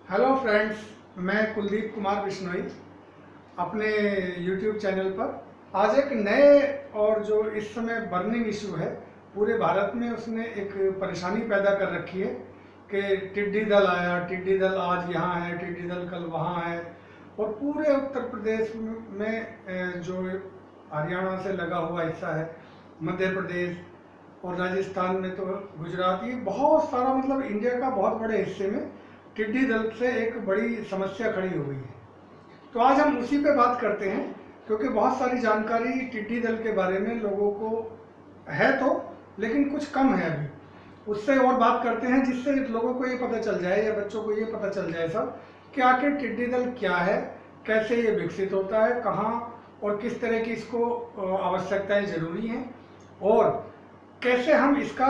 Hello friends, मैं कुलदीप कुमार बिश्नोई अपने YouTube channel पर आज एक नए और जो इस समय बर्निंग इशू है पूरे भारत में, उसने एक परेशानी पैदा कर रखी है कि टिड्डी दल आया, टिड्डी दल आज यहाँ है, टिड्डी दल कल वहाँ है। और पूरे उत्तर प्रदेश में जो हरियाणा से लगा हुआ हिस्सा है, मध्य प्रदेश और राजस्थान में तो गुजरात, ये बहुत सारा मतलब इंडिया का बहुत बड़े हिस्से में टिड्डी दल से एक बड़ी समस्या खड़ी हो गई है। तो आज हम उसी पे बात करते हैं, क्योंकि बहुत सारी जानकारी टिड्डी दल के बारे में लोगों को है तो, लेकिन कुछ कम है अभी। उससे और बात करते हैं जिससे लोगों को ये पता चल जाए या बच्चों को ये पता चल जाए सब कि आखिर टिड्डी दल क्या है, कैसे ये विकसित होता है, कहाँ और किस तरह की इसको आवश्यकताएं जरूरी हैं, और कैसे हम इसका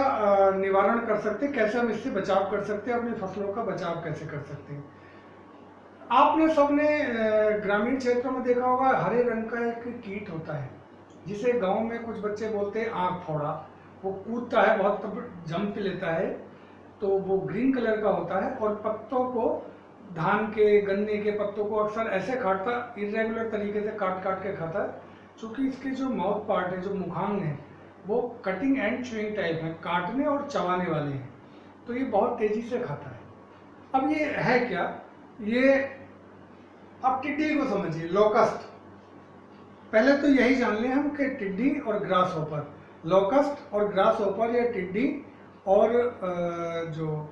निवारण कर सकते हैं, कैसे हम इससे बचाव कर सकते हैं, अपनी फसलों का बचाव कैसे कर सकते हैं। आपने सबने ग्रामीण क्षेत्रों में देखा होगा, हरे रंग का एक कीट होता है जिसे गांव में कुछ बच्चे बोलते हैं आँख फोड़ा। वो कूदता है, बहुत जंप लेता है, तो वो ग्रीन कलर का होता है और पत्तों को, धान के गन्ने के पत्तों को अक्सर ऐसे काटता, इरेगुलर तरीके से काट काट के खाता है। चूँकि इसके जो माउथ पार्ट है, जो मुखांग है, वो कटिंग एंड च्युइंग टाइप है, काटने और चबाने वाले हैं, तो ये बहुत तेजी से खाता है। अब ये है क्या, ये अब टिड्डी को समझिए, लोकस्ट। पहले तो यही जान लें हम कि टिड्डी और ग्रास होपर, लोकस्ट और ग्रास होपर, या टिड्डी और जो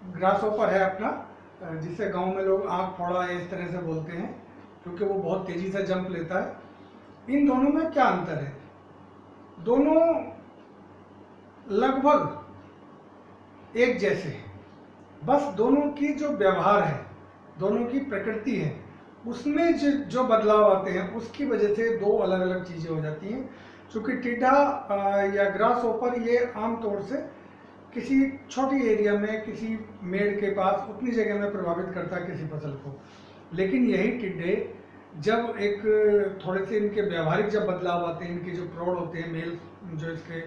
ग्रास होपर है अपना, जिसे गांव में लोग आँख फोड़ा इस तरह से बोलते हैं, क्योंकि वो बहुत तेजी से जंप लेता है। इन दोनों में क्या अंतर है? दोनों लगभग एक जैसे हैं, बस दोनों की जो व्यवहार है, दोनों की प्रकृति है, उसमें जो बदलाव आते हैं उसकी वजह से दो अलग अलग चीज़ें हो जाती हैं। क्योंकि टिड्डा या ग्रास होपर ये आमतौर से किसी छोटी एरिया में, किसी मेड़ के पास, उतनी जगह में प्रभावित करता है किसी फसल को। लेकिन यही टिड्डे जब एक थोड़े से इनके व्यवहारिक जब बदलाव आते हैं, इनके जो प्रौढ़ होते हैं, मेल जो इसके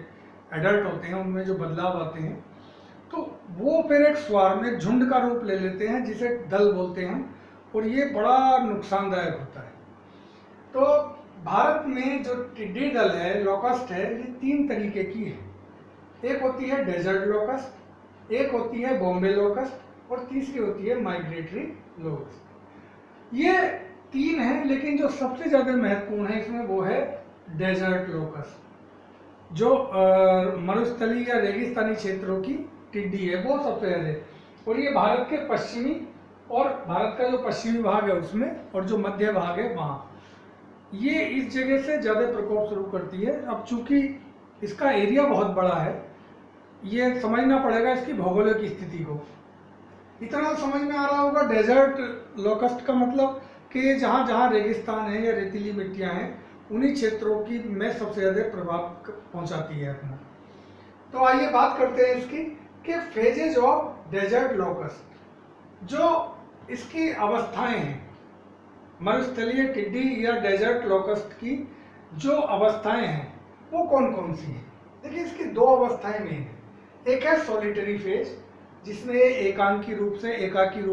एडल्ट होते हैं, उनमें जो बदलाव आते हैं, तो वो फिर एक स्वार्म, एक झुंड का रूप ले लेते हैं, जिसे दल बोलते हैं, और ये बड़ा नुकसानदायक होता है। तो भारत में जो टिड्डी दल है, लोकस्ट है, ये तीन तरीके की है। एक होती है डेजर्ट लोकस्ट, एक होती है बॉम्बे लोकस्ट, और तीसरी होती है माइग्रेटरी लोकस्ट। ये तीन है, लेकिन जो सबसे ज्यादा महत्वपूर्ण है इसमें वो है डेजर्ट लोकस्ट, जो मरुस्थलीय या रेगिस्तानी क्षेत्रों की टिड्डी है, वो सबसे ज्यादा। और ये भारत के पश्चिमी, और भारत का जो पश्चिमी भाग है उसमें, और जो मध्य भाग है वहाँ, ये इस जगह से ज्यादा प्रकोप शुरू करती है। अब चूंकि इसका एरिया बहुत बड़ा है, ये समझना पड़ेगा इसकी भौगोलिक स्थिति को। इतना समझ में आ रहा होगा, डेजर्ट लोकस्ट का मतलब कि जहाँ जहाँ रेगिस्तान है या रेतीली मिट्टियाँ हैं, उन्हीं क्षेत्रों की में सबसे ज़्यादा प्रभाव पहुँचाती है अपना। तो आइए बात करते हैं इसकी कि फेजेज ऑफ डेजर्ट लोकस्ट, जो इसकी अवस्थाएं हैं, मरुस्थलीय टिड्डी या डेजर्ट लोकस्ट की जो अवस्थाएं हैं वो कौन कौन सी हैं। देखिए, इसकी दो अवस्थाएं में है। एक है सॉलिटरी फेज, जिसमें एकांकी रूप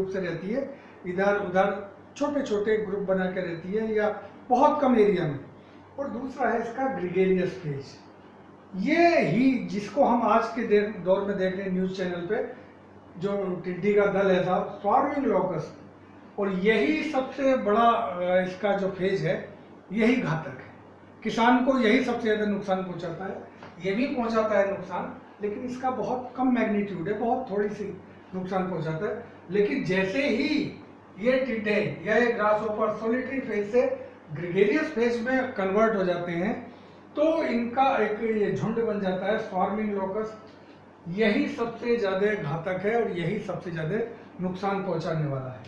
से रहती है, इधर उधर छोटे छोटे ग्रुप बना के रहती है या बहुत कम एरिया में। और दूसरा है इसका ग्रिगेरियस फेज, ये ही जिसको हम आज के दौर में देख रहे हैं न्यूज चैनल पे, जो टिड्डी का दल है साहब, स्वार्मिंग लोकस्ट। और यही सबसे बड़ा इसका जो फेज है, यही घातक है। किसान को यही सबसे ज़्यादा नुकसान पहुंचाता है। ये भी पहुंचाता है नुकसान, लेकिन इसका बहुत कम मैग्नीट्यूड है, बहुत थोड़ी सी नुकसान पहुंचाता है। लेकिन जैसे ही ये टिड्डे या ये ग्रास होपर सॉलिटरी फेज से ग्रिगेरियस फेज में कन्वर्ट हो जाते हैं, तो इनका एक ये झुंड बन जाता है, स्वार्मिंग लोकस्ट। यही सबसे ज्यादा घातक है और यही सबसे ज्यादा नुकसान पहुंचाने वाला है।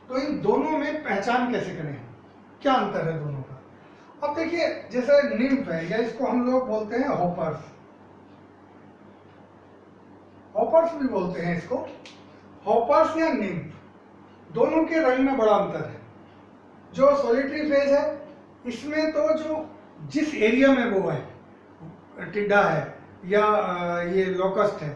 तो इन दोनों में पहचान कैसे करें, क्या अंतर है दोनों का? अब देखिए, जैसे निम्फ है, या इसको हम लोग बोलते हैं होपर्स, होपर्स भी बोलते हैं इसको, होपर्स या निम्फ, दोनों के रंग में बड़ा अंतर है। जो सॉलिटरी फेज है, इसमें तो जो जिस एरिया में वो है, टिड्डा है या ये लोकस्ट है,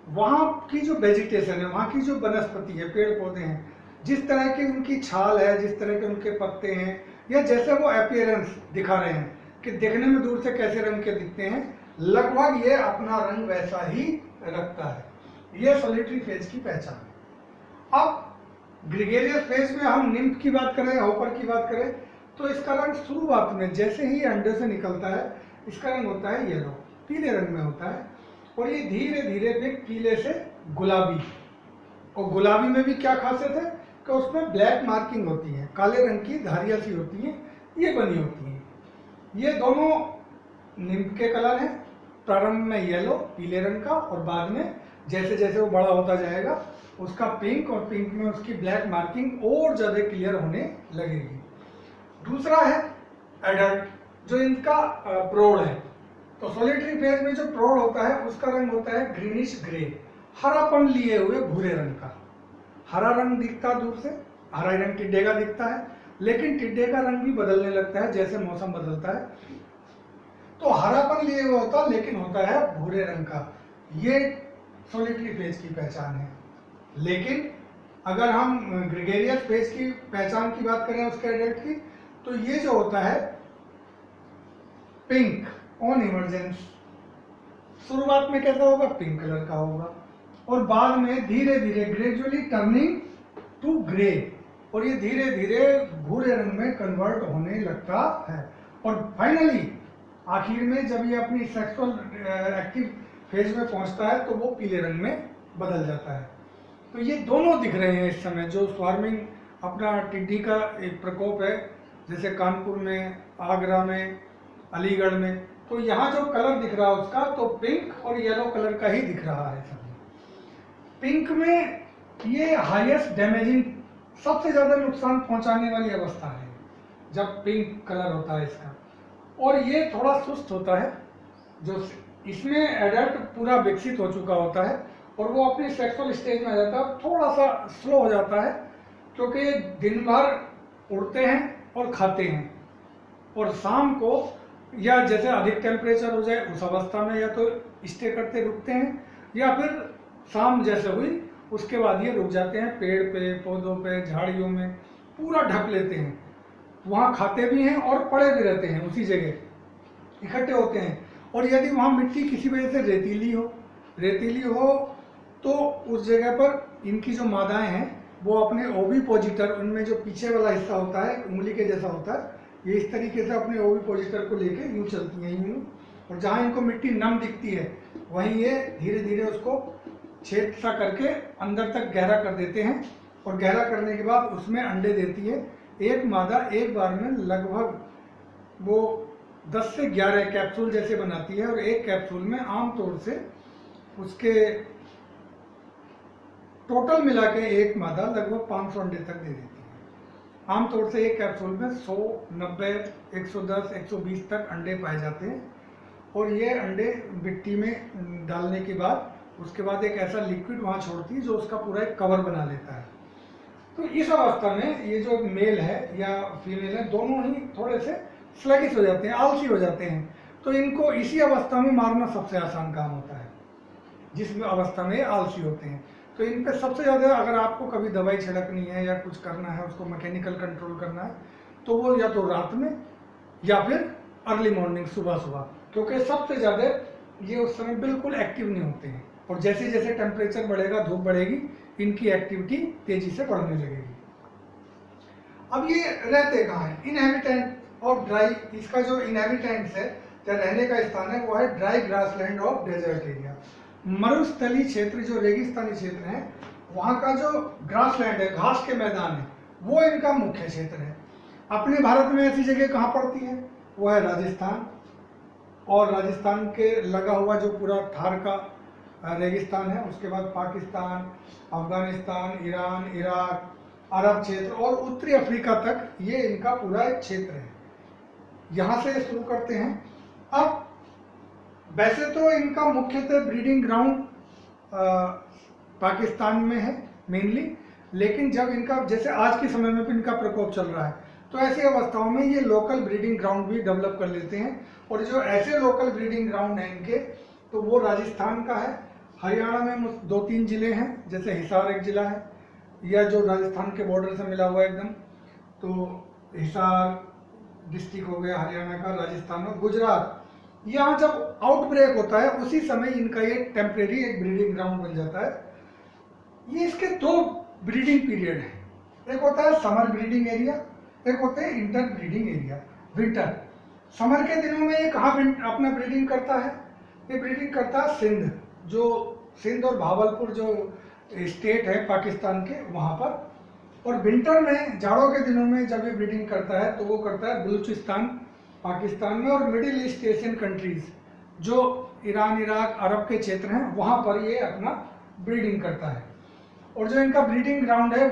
वहाँ की जो वेजिटेशन है, वहाँ की जो वनस्पति है, पेड़ पौधे हैं, जिस तरह की उनकी छाल है, जिस तरह के उनके पत्ते हैं, या जैसे वो अपीयरेंस दिखा रहे हैं कि देखने में दूर से कैसे रंग के दिखते हैं, लगभग ये अपना रंग वैसा ही रखता है। ये सॉलिटरी फेज की पहचान है। अब ग्रेगेरियस फेज में हम निम्फ की बात करें, हॉपर की बात करें, तो इसका रंग शुरुआत में जैसे ही अंडे से निकलता है इसका रंग होता है येलो, पीले रंग में होता है, और ये धीरे धीरे फिर पीले से गुलाबी, और गुलाबी में भी क्या खासियत है कि उसमें ब्लैक मार्किंग होती है, काले रंग की धारियाँ सी होती हैं, ये बनी होती हैं। ये दोनों निम्फ के कलर हैं, प्रारंभ में येलो पीले रंग का, और बाद में जैसे जैसे वो बड़ा होता जाएगा उसका पिंक, और पिंक में उसकी ब्लैक मार्किंग और ज़्यादा क्लियर होने लगेगी। दूसरा है एडल्ट, जो इनका प्रौढ़ है। तो सॉलिटरी फेज में जो प्रौढ़ होता है उसका रंग होता है ग्रीनिश ग्रे, हरापन लिए हुए भूरे रंग का। हरा रंग दिखता है दूर से, हरा रंग टिड्डे का दिखता है, लेकिन टिड्डे का रंग भी बदलने लगता है जैसे मौसम बदलता है। तो हरापन लिए हुआ होता, लेकिन होता है भूरे रंग का। ये सॉलिटरी फेज की पहचान है। लेकिन अगर हम ग्रेगेरियस फेज की पहचान की बात करें उसके एडल्ट की, तो ये जो होता है पिंक ऑन इमर्जेंस, शुरुआत में कैसा होगा, पिंक कलर का होगा, और बाद में धीरे धीरे ग्रेजुअली टर्निंग टू ग्रे, और ये धीरे धीरे भूरे रंग में कन्वर्ट होने लगता है, और फाइनली आखिर में जब ये अपनी सेक्सुअल एक्टिव फेज में पहुंचता है तो वो पीले रंग में बदल जाता है। तो ये दोनों दिख रहे हैं इस समय, जो स्वार्मिंग अपना टिड्डी का एक प्रकोप है, जैसे कानपुर में, आगरा में, अलीगढ़ में, तो यहाँ जो कलर दिख रहा है उसका तो पिंक और येलो कलर का ही दिख रहा है सभी। पिंक में ये हाईएस्ट डैमेजिंग, सबसे ज़्यादा नुकसान पहुंचाने वाली अवस्था है जब पिंक कलर होता है इसका, और ये थोड़ा सुस्त होता है। जो इसमें एडल्ट पूरा विकसित हो चुका होता है और वो अपनी सेक्सुअल स्टेज में आ जाता है, थोड़ा सा स्लो हो जाता है क्योंकि दिन भर उड़ते हैं और खाते हैं, और शाम को या जैसे अधिक टेम्परेचर हो जाए उस अवस्था में या तो स्टे करते रुकते हैं, या फिर शाम जैसे हुई उसके बाद ये रुक जाते हैं, पेड़ पे, पौधों पे, झाड़ियों में पूरा ढक लेते हैं, वहाँ खाते भी हैं और पड़े भी रहते हैं, उसी जगह इकट्ठे होते हैं। और यदि वहाँ मिट्टी किसी वजह से रेतीली हो तो उस जगह पर इनकी जो मादाएं हैं वो अपने ओविपोजिटर, उनमें जो पीछे वाला हिस्सा होता है उंगली के जैसा होता है, ये इस तरीके से अपने ओविपोजिटर को लेके यूँ चलती हैं यूँ, और जहाँ इनको मिट्टी नम दिखती है वहीं ये धीरे धीरे उसको छेद सा करके अंदर तक गहरा कर देते हैं, और गहरा करने के बाद उसमें अंडे देती है। एक मादा एक बार में लगभग वो 10 से 11 कैप्सूल जैसे बनाती है, और एक कैप्सूल में आमतौर से उसके टोटल मिला के एक मादा लगभग 500 अंडे तक दे देती है। आमतौर से एक कैप्सूल में 100, 90, 110, 120 तक अंडे पाए जाते हैं, और ये अंडे मिट्टी में डालने के बाद उसके बाद एक ऐसा लिक्विड वहाँ छोड़ती है जो उसका पूरा एक कवर बना लेता है। तो इस अवस्था में ये जो मेल है या फीमेल है दोनों ही थोड़े से स्लगिश हो जाते हैं, आलसी हो जाते हैं, तो इनको इसी अवस्था में मारना सबसे आसान काम होता है, जिस अवस्था में आलसी होते हैं। तो इन पे सबसे ज़्यादा अगर आपको कभी दवाई छिड़कनी है या कुछ करना है, उसको मैकेनिकल कंट्रोल करना है, तो वो या तो रात में या फिर अर्ली मॉर्निंग, सुबह सुबह, क्योंकि सबसे ज़्यादा ये उस समय बिल्कुल एक्टिव नहीं होते हैं, और जैसे जैसे टेम्परेचर बढ़ेगा, धूप बढ़ेगी, इनकी एक्टिविटी तेजी से बढ़ने लगेगी। अब ये रहते कहाँ हैं, इनहेबिटेंट ऑफ ड्राई, इसका जो इनहेबिटेंट्स है या रहने का स्थान है वो है dry grassland of desert area. मरुस्थली क्षेत्र, जो रेगिस्तानी क्षेत्र है, वहाँ का जो ग्रासलैंड है, घास के मैदान है, वो इनका मुख्य क्षेत्र है। अपने भारत में ऐसी जगह कहाँ पड़ती है, वो है राजस्थान, और राजस्थान के लगा हुआ जो पूरा थार का रेगिस्तान है, उसके बाद पाकिस्तान, अफगानिस्तान, ईरान, इराक, अरब क्षेत्र और उत्तरी अफ्रीका तक ये इनका पूरा एक क्षेत्र है। यहाँ से शुरू करते हैं। अब वैसे तो इनका मुख्यतः ब्रीडिंग ग्राउंड पाकिस्तान में है मेनली, लेकिन जब इनका जैसे आज के समय में भी इनका प्रकोप चल रहा है, तो ऐसी अवस्थाओं में ये लोकल ब्रीडिंग ग्राउंड भी डेवलप कर लेते हैं। और जो ऐसे लोकल ब्रीडिंग ग्राउंड हैं इनके, तो वो राजस्थान का है, हरियाणा में 2-3 जिले हैं, जैसे हिसार एक जिला है, या जो राजस्थान के बॉर्डर से मिला हुआ है एकदम, तो हिसार डिस्ट्रिक्ट हो गया हरियाणा का। राजस्थान में गुजरात, यहाँ जब आउटब्रेक होता है उसी समय इनका ये टेम्परेरी एक ब्रीडिंग ग्राउंड बन जाता है। ये इसके 2 ब्रीडिंग पीरियड हैं, एक होता है समर ब्रीडिंग एरिया, एक होता है inter breeding area, winter. Summer के दिनों में ये कहाँ अपना ब्रीडिंग करता है? ये ब्रीडिंग करता है सिंध, जो सिंध और भावलपुर जो स्टेट है पाकिस्तान के, वहाँ पर। और विंटर में, जाड़ों के दिनों में जब ये ब्रीडिंग करता है तो वो करता है बलूचिस्तान पाकिस्तान में, और मिडिल ईस्ट एशियन कंट्रीज जो ईरान, इराक, अरब के क्षेत्र हैं, वहाँ पर ये अपना ब्रीडिंग करता है। और जो इनका ब्रीडिंग ग्राउंड है,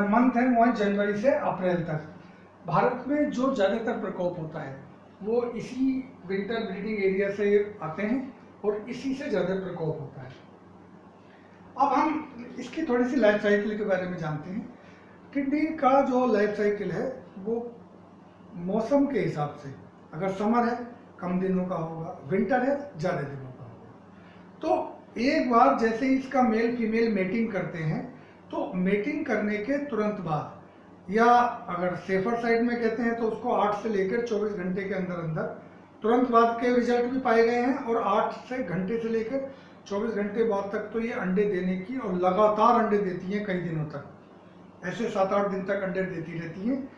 मंथ है, वो है जनवरी से अप्रैल तक। भारत में जो ज़्यादातर प्रकोप होता है वो इसी विंटर ब्रीडिंग एरिया से आते हैं और इसी से ज़्यादा प्रकोप होता है। अब हम इसकी थोड़ी सी लाइफ साइकिल के बारे में जानते हैं। टिड्डी का जो लाइफ साइकिल है वो मौसम के हिसाब से, अगर समर है कम दिनों का होगा, विंटर है ज़्यादा दिनों का होगा। तो एक बार जैसे ही इसका मेल फीमेल मेटिंग करते हैं, तो मेटिंग करने के तुरंत बाद, या अगर सेफर साइड में कहते हैं तो उसको 8 से लेकर 24 घंटे के अंदर अंदर तुरंत बाद के रिजल्ट भी पाए गए हैं, और 8 घंटे से लेकर 24 घंटे बाद तक तो ये अंडे देने की, और लगातार अंडे देती हैं कई दिनों तक, ऐसे 7-8 दिन तक अंडे देती रहती हैं।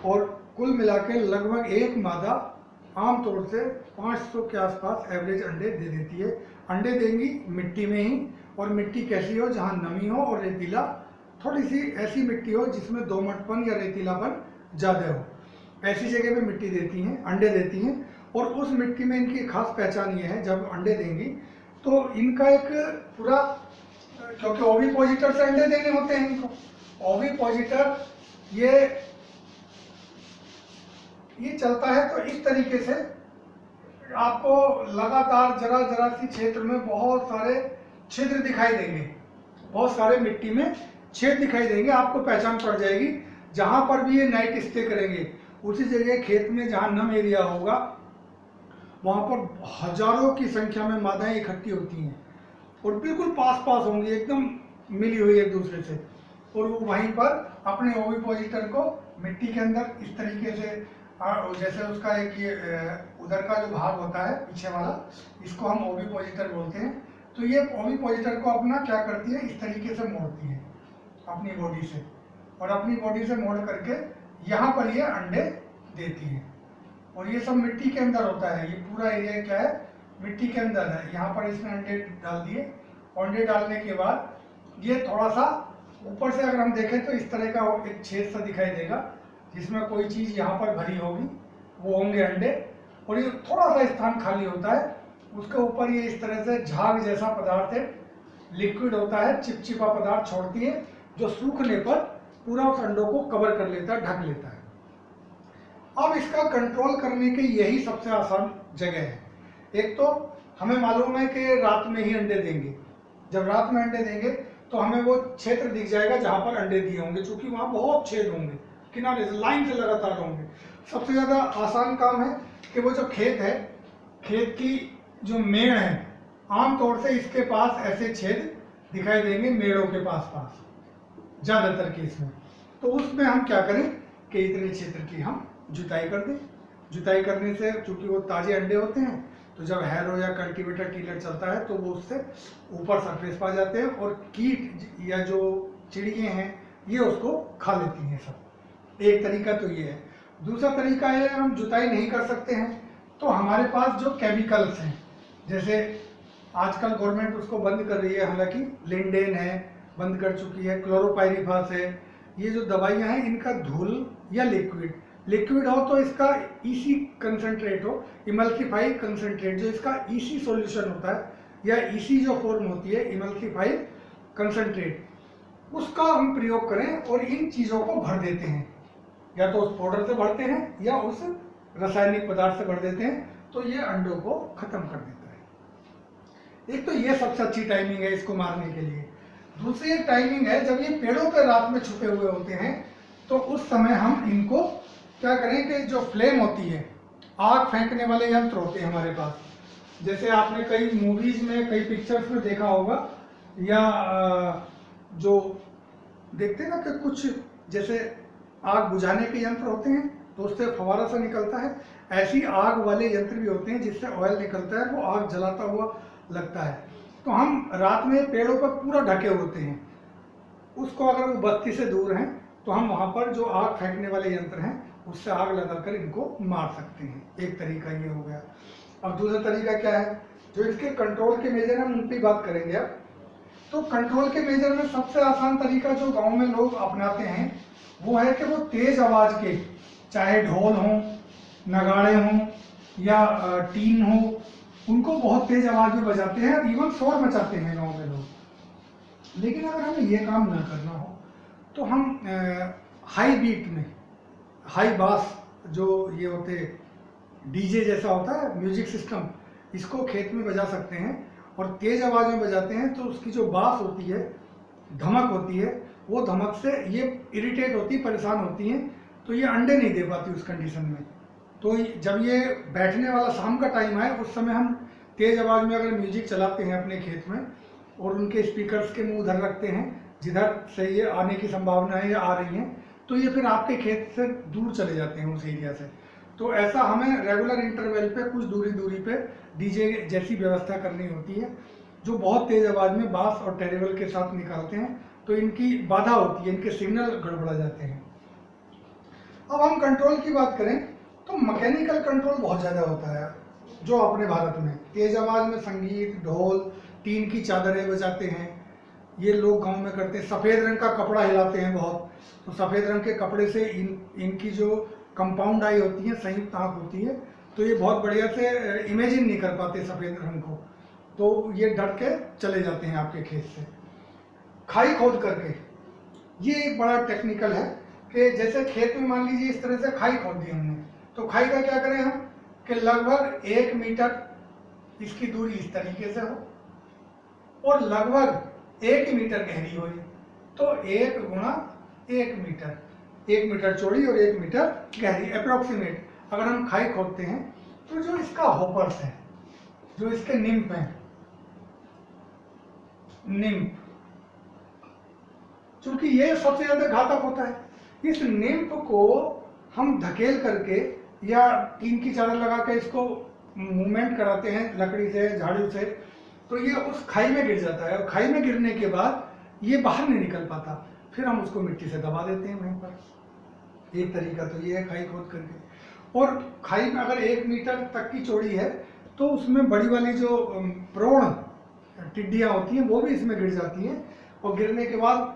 और कुल मिला के लगभग एक मादा आमतौर से 500 के आसपास एवरेज अंडे दे देती है। अंडे देंगी मिट्टी में ही, और मिट्टी कैसी हो? जहाँ नमी हो और रेतीला, थोड़ी सी ऐसी मिट्टी हो जिसमें दोमटपन या रेतीलापन ज़्यादा हो, ऐसी जगह पे मिट्टी देती हैं, अंडे देती हैं। और उस मिट्टी में इनकी खास पहचान ये है, जब अंडे देंगी तो इनका एक पूरा, क्योंकि ओविपोजिटर से अंडे देने होते हैं इनको, ओविपोजिटर ये चलता है तो इस तरीके से आपको लगातार जरा जरा सी क्षेत्र में बहुत सारे छिद्र दिखाई देंगे, बहुत सारे मिट्टी में छेद दिखाई देंगे, आपको पहचान पड़ जाएगी। जहां पर भी ये नाइट स्टे करेंगे उसी जगह खेत में जहां नम एरिया होगा वहां पर हजारों की संख्या में मादाएं इकट्ठी होती हैं, और बिल्कुल पास पास होंगी, एकदम मिली हुई एक दूसरे से, और वो वहीं पर अपने ओविपोजिटर को मिट्टी के अंदर इस तरीके से, जैसे उसका एक ये उधर का जो भाग होता है पीछे वाला, इसको हम ओविपोजिटर बोलते हैं। तो ये ओविपोजिटर को अपना क्या करती है, इस तरीके से मोड़ती है अपनी बॉडी से, और अपनी बॉडी से मोड़ करके यहाँ पर ये अंडे देती है। और ये सब मिट्टी के अंदर होता है, ये पूरा एरिया क्या है, मिट्टी के अंदर है। यहाँ पर इसने अंडे डाल दिए, अंडे डालने के बाद ये थोड़ा सा ऊपर से अगर हम देखें तो इस तरह का एक छेद सा दिखाई देगा, जिसमें कोई चीज़ यहाँ पर भरी होगी, वो होंगे अंडे। और ये थोड़ा सा स्थान खाली होता है, उसके ऊपर ये इस तरह से झाग जैसा पदार्थ है, लिक्विड होता है, चिपचिपा पदार्थ छोड़ती है, जो सूखने पर पूरा उस अंडों को कवर कर लेता है, ढक लेता है। अब इसका कंट्रोल करने की यही सबसे आसान जगह है। एक तो हमें मालूम है कि रात में ही अंडे देंगे, जब रात में अंडे देंगे तो हमें वो क्षेत्र दिख जाएगा जहाँ पर अंडे दिए होंगे, क्योंकि वहाँ बहुत छेद होंगे, किनारे से लाइन से लगातार होंगे। सबसे ज़्यादा आसान काम है कि वो जो खेत है, खेत की जो मेड़ है, आमतौर से इसके पास ऐसे छेद दिखाई देंगे, मेड़ों के पास ज़्यादातर केस में। तो उसमें हम क्या करें कि इतने क्षेत्र की हम जुताई कर दें। जुताई करने से चूंकि वो ताज़े अंडे होते हैं, तो जब हैरो या कल्टीवेटर टीलर चलता है तो वो उससे ऊपर सरफेस पा जाते हैं, और कीट या जो चिड़िए हैं ये उसको खा लेती हैं सब। एक तरीका तो ये है। दूसरा तरीका है, हम जुताई नहीं कर सकते हैं तो हमारे पास जो केमिकल्स हैं, जैसे आजकल गवर्नमेंट उसको बंद कर रही है, हालांकि लिंडेन है, बंद कर चुकी है, क्लोरोपाइरीफास है, ये जो दवाइयाँ हैं इनका धूल या लिक्विड हो तो इसका ईसी कंसंट्रेट हो, इमल्सिफाई कंसंट्रेट, जो इसका ईसी सॉल्यूशन होता है या ईसी जो फॉर्म होती है इमल्सिफाई कंसंट्रेट, उसका हम प्रयोग करें और इन चीज़ों को भर देते हैं, या तो उस पाउडर से भरते हैं या उस रासायनिक पदार्थ से भर देते हैं, तो ये अंडों को खत्म कर देता है। एक तो ये सबसे अच्छी टाइमिंग है इसको मारने के लिए। दूसरी एक टाइमिंग है, जब ये पेड़ों पर रात में छुपे हुए होते हैं तो उस समय हम इनको क्या करें कि जो फ्लेम होती है, आग फेंकने वाले यंत्र होते हैं हमारे पास, जैसे आपने कई मूवीज में, कई पिक्चर्स में देखा होगा, या जो देखते हैं ना कि कुछ जैसे आग बुझाने के यंत्र होते हैं तो उससे फवारा सा निकलता है, ऐसी आग वाले यंत्र भी होते हैं जिससे ऑयल निकलता है, वो आग जलाता हुआ लगता है। तो हम रात में पेड़ों पर पूरा ढके होते हैं, उसको अगर वो बस्ती से दूर हैं तो हम वहाँ पर जो आग फेंकने वाले यंत्र हैं उससे आग लगाकर इनको मार सकते हैं। एक तरीका ये हो गया। अब दूसरा तरीका क्या है, जो इसके कंट्रोल के मेजर हैं उन पर बात करेंगे अब। तो कंट्रोल के मेजर में सबसे आसान तरीका जो गांव में लोग अपनाते हैं वो है कि वो तेज आवाज के, चाहे ढोल हो, नगाड़े हों या टीन हो, उनको बहुत तेज आवाज में बजाते हैं और इवन शोर मचाते हैं गांव में लोग। लेकिन अगर हमें ये काम ना करना हो तो हम हाई बीट में, हाई बास जो ये होते डीजे जैसा होता है म्यूजिक सिस्टम, इसको खेत में बजा सकते हैं और तेज आवाज में बजाते हैं तो उसकी जो बास होती है, धमक होती है, वो धमक से ये इरिटेट होती, परेशान होती हैं, तो ये अंडे नहीं दे पाती उस कंडीशन में। तो जब ये बैठने वाला शाम का टाइम है उस समय हम तेज आवाज में अगर म्यूजिक चलाते हैं अपने खेत में और उनके स्पीकर्स के मुंह उधर रखते हैं जिधर से ये आने की संभावना है या आ रही हैं, तो ये फिर आपके खेत से दूर चले जाते हैं उस एरिया से। तो ऐसा हमें रेगुलर इंटरवल पे कुछ दूरी पे डीजे जैसी व्यवस्था करनी होती है जो बहुत तेज आवाज में बास और टेरेबल के साथ निकालते हैं, तो इनकी बाधा होती है, इनके सिग्नल गड़बड़ा जाते हैं। अब हम कंट्रोल की बात करें तो मैकेनिकल कंट्रोल बहुत ज़्यादा होता है जो अपने भारत में। तेज आवाज में संगीत, ढोल, टीन की चादरें बजाते हैं, ये लोग गांव में करते हैं। सफ़ेद रंग का कपड़ा हिलाते हैं बहुत, तो सफ़ेद रंग के कपड़े से इनकी जो कंपाउंड आई होती है, संयुक्त आँख होती है, तो ये बहुत बढ़िया से इमेजिन नहीं कर पाते सफ़ेद रंग को, तो ये डर के चले जाते हैं आपके खेत से। खाई खोद करके, ये एक बड़ा टेक्निकल है कि जैसे खेत में मान लीजिए इस तरह से खाई खोद दी हमने, तो खाई का क्या करें हम कि लगभग 1 मीटर इसकी दूरी इस तरीके से हो और लगभग 1 मीटर गहरी हो, तो 1 गुणा 1 मीटर, 1 मीटर चौड़ी और 1 मीटर गहरी अप्रोक्सीमेट अगर हम खाई खोदते हैं, तो जो इसका होपर्स है, जो इसके निम्फ हैं, निम्फ, चूंकि ये सबसे ज्यादा घातक होता है, इस निम्फ को हम धकेल करके या टीन की चादर लगा के इसको मूवमेंट कराते हैं लकड़ी से, झाड़ू से, तो ये उस खाई में गिर जाता है और खाई में गिरने के बाद ये बाहर नहीं निकल पाता, फिर हम उसको मिट्टी से दबा देते हैं वहीं पर। एक तरीका तो ये है खाई खोद करके। और खाई में अगर 1 मीटर तक की चौड़ी है तो उसमें बड़ी वाली जो प्रोण टिड्डियाँ होती हैं वो भी इसमें गिर जाती हैं, और गिरने के बाद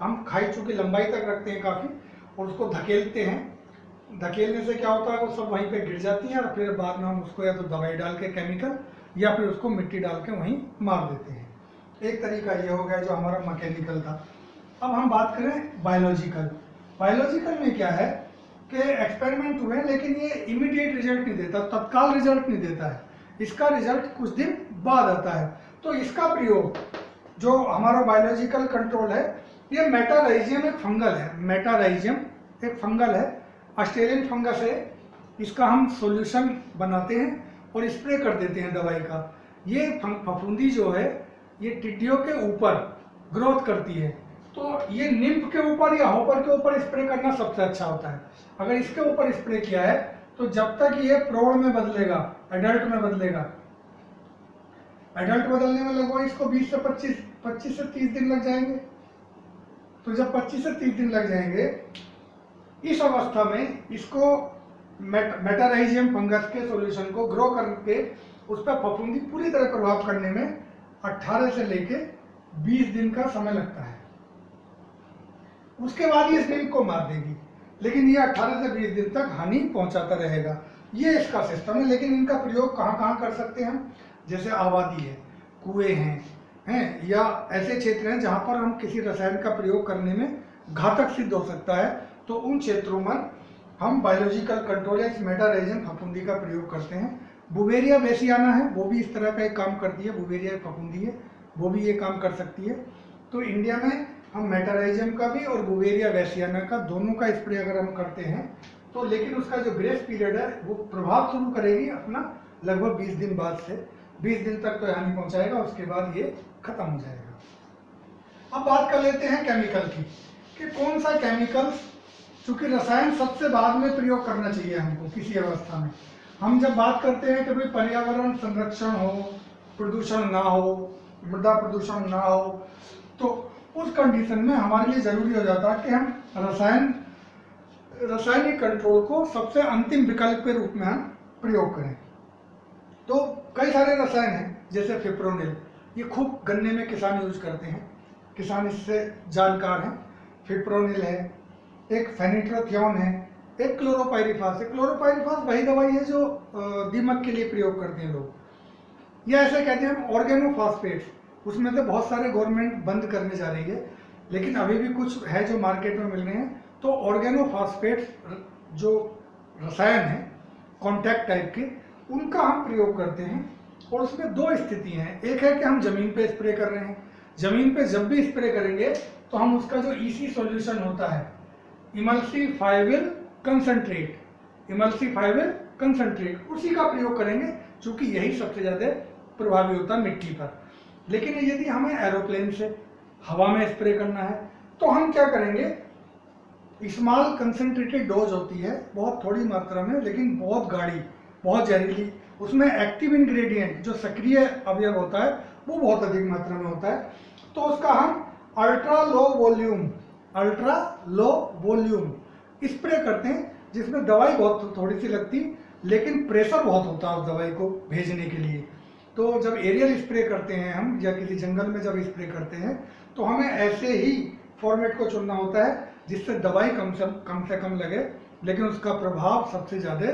हम खाई चूँकि लंबाई तक रखते हैं काफ़ी और उसको धकेलते हैं, धकेलने से क्या होता है वो सब वहीं पे गिर जाती हैं और फिर बाद में हम उसको या तो दवाई डाल के केमिकल या फिर उसको मिट्टी डाल के वहीं मार देते हैं। एक तरीका ये हो गया जो हमारा मैकेनिकल था। अब हम बात करें बायोलॉजिकल। बायोलॉजिकल में क्या है कि एक्सपेरिमेंट हुए लेकिन ये इमीडिएट रिजल्ट नहीं देता, तत्काल रिजल्ट नहीं देता है, इसका रिजल्ट कुछ दिन बाद आता है। तो इसका प्रयोग जो हमारा बायोलॉजिकल कंट्रोल है, ये मेटाराइजियम एक फंगल है, मेटाराइजियम एक फंगल है, ऑस्ट्रेलियन फंगस है, इसका हम सॉल्यूशन बनाते हैं और स्प्रे कर देते हैं दवाई का। ये फफूंदी जो है ये टिड्डियों के ऊपर ग्रोथ करती है, तो ये निम्फ के ऊपर या होपर के ऊपर स्प्रे करना सबसे अच्छा होता है। अगर इसके ऊपर स्प्रे किया है तो जब तक ये प्रौढ़ में बदलेगा, एडल्ट में बदलेगा, एडल्ट बदलने में लगभग इसको 20 से 25 से 30 दिन लग जाएंगे। तो जब 25 से 30 दिन लग जाएंगे, इस अवस्था में इसको मेटाराइजियम फंगस के सॉल्यूशन को ग्रो करके उस पर फफूंदी पूरी तरह प्रभाव करने में 18 से लेके 20 दिन का समय लगता है। उसके बाद ये निम्फ को मार देगी, लेकिन ये 18 से 20 दिन तक हानि पहुंचाता रहेगा। ये इसका सिस्टम है। लेकिन इनका प्रयोग कहाँ कहाँ कर सकते हैं हम, जैसे आबादी है, कुएं हैं या ऐसे क्षेत्र हैं जहाँ पर हम किसी रसायन का प्रयोग करने में घातक सिद्ध हो सकता है, तो उन क्षेत्रों में हम बायोलॉजिकल कंट्रोल या इस मेटाराइजियम फफूंदी का प्रयोग करते हैं। बुवेरिया बेसियाना है, वो भी इस तरह का एक काम करती है, बुवेरिया फफूंदी है, वो भी ये काम कर सकती है। तो इंडिया में हम मेटाराइजियम का भी और बुवेरिया बेसियाना का दोनों का स्प्रे अगर हम करते हैं तो, लेकिन उसका जो ग्रेस पीरियड है वो प्रभाव शुरू करेगी अपना लगभग 20 दिन बाद से। 20 दिन तक तो हानि पहुंचाएगा, उसके बाद ये खत्म हो जाएगा। अब बात कर लेते हैं केमिकल की, कि कौन सा केमिकल, चूंकि रसायन सबसे बाद में प्रयोग करना चाहिए हमको किसी अवस्था में। हम जब बात करते हैं कि भाई पर्यावरण संरक्षण हो, प्रदूषण ना हो, मृदा प्रदूषण ना हो, तो उस कंडीशन में हमारे लिए जरूरी हो जाता है कि हम रासायनिक कंट्रोल को सबसे अंतिम विकल्प के रूप में हम प्रयोग करें। तो कई सारे रसायन हैं, जैसे फिप्रोनिल, ये खूब गन्ने में किसान यूज करते हैं, किसान इससे जानकार हैं। फिप्रोनिल है, एक फेनिट्रोथियोन है, एक क्लोरोपाइरिफास है। क्लोरोपाइरिफास वही दवाई है जो दीमक के लिए प्रयोग करते हैं लोग। या ऐसे कहते हैं हम ऑर्गेनोफॉस्फेट्स, उसमें से बहुत सारे गवर्नमेंट बंद करने जा रही है, लेकिन अभी भी कुछ है जो मार्केट में मिल रहे हैं। तो ऑर्गेनोफॉस्फेट्स जो रसायन है कॉन्टैक्ट टाइप के, उनका हम प्रयोग करते हैं। और उसमें दो स्थितियां हैं, एक है कि हम जमीन पे स्प्रे कर रहे हैं, जमीन पे जब भी स्प्रे करेंगे तो हम उसका जो ईसी सॉल्यूशन होता है, इमल्सिफाइबल कंसंट्रेट, उसी का प्रयोग करेंगे, क्योंकि यही सबसे ज़्यादा प्रभावी होता है मिट्टी पर। लेकिन यदि हमें एरोप्लेन से हवा में स्प्रे करना है तो हम क्या करेंगे, स्मॉल कंसंट्रेटेड डोज होती है, बहुत थोड़ी मात्रा में, लेकिन बहुत गाढ़ी, बहुत जहरीली, उसमें एक्टिव इंग्रेडिएंट जो सक्रिय अवयव होता है वो बहुत अधिक मात्रा में होता है। तो उसका हम अल्ट्रा लो वॉल्यूम स्प्रे करते हैं, जिसमें दवाई बहुत थोड़ी सी लगती, लेकिन प्रेशर बहुत होता है उस दवाई को भेजने के लिए। तो जब एरियल स्प्रे करते हैं हम, या किसी जंगल में जब स्प्रे करते हैं, तो हमें ऐसे ही फॉर्मेट को चुनना होता है जिससे दवाई कम से कम लगे, लेकिन उसका प्रभाव सबसे ज़्यादा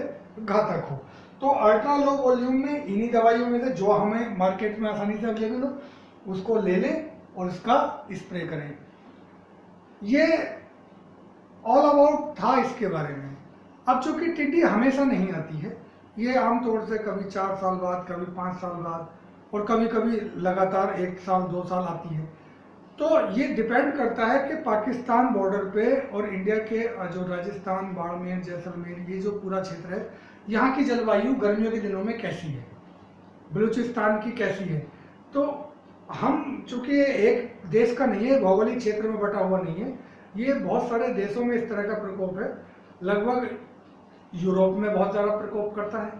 घातक हो। तो अल्ट्रा लो वॉल्यूम में इन्हीं दवाइयों में से जो हमें मार्केट में आसानी से अवेलेबल हो उसको ले लें और उसका स्प्रे करें। ये ऑल अबाउट था इसके बारे में। अब चूंकि टिड्डी हमेशा नहीं आती है, ये आमतौर से कभी 4 साल बाद, कभी 5 साल बाद, और कभी कभी लगातार 1 साल 2 साल आती है। तो ये डिपेंड करता है कि पाकिस्तान बॉर्डर पे और इंडिया के जो राजस्थान, बाड़मेर, जैसलमेर, ये जो पूरा क्षेत्र है, यहाँ की जलवायु गर्मियों के दिनों में कैसी है, बलूचिस्तान की कैसी है। तो हम चूंकि एक देश का नहीं है, भौगोलिक क्षेत्र में बटा हुआ नहीं है, ये बहुत सारे देशों में इस तरह का प्रकोप है। लगभग यूरोप में बहुत ज़्यादा प्रकोप करता है,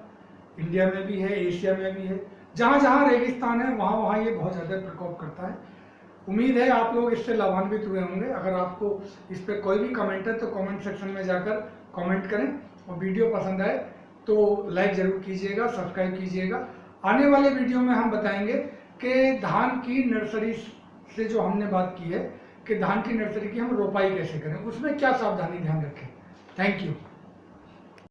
इंडिया में भी है, एशिया में भी है, जहाँ जहाँ रेगिस्तान है वहाँ वहाँ ये बहुत ज़्यादा प्रकोप करता है। उम्मीद है आप लोग इससे लाभान्वित हुए होंगे। अगर आपको इस पर कोई भी कमेंट है तो कमेंट सेक्शन में जाकर कमेंट करें, और वीडियो पसंद आए तो लाइक ज़रूर कीजिएगा, सब्सक्राइब कीजिएगा। आने वाले वीडियो में हम बताएंगे कि धान की नर्सरी से जो हमने बात की है कि धान की नर्सरी की हम रोपाई कैसे करें, उसमें क्या सावधानी ध्यान रखें। Thank you.